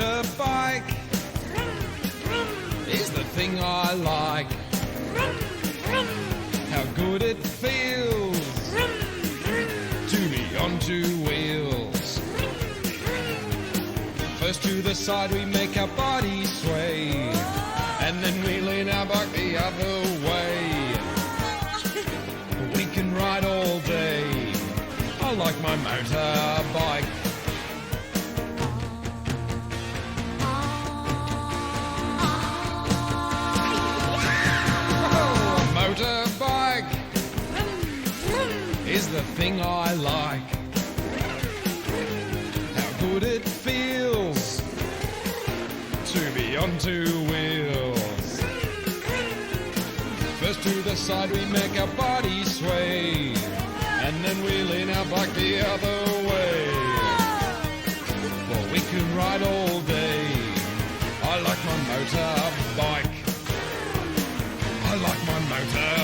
motorbike is the thing I like. How good it feels to be on two wheels. First to the side we make our body sway, and then we lean our bike the other way. We can ride all day. I like my motorbike. Motorbike is the thing I like. How good it feels to be on two wheels. First to the side we make our body sway, and then we lean our bike the other way. For we can ride all day. I like my motorbike. I like my motor.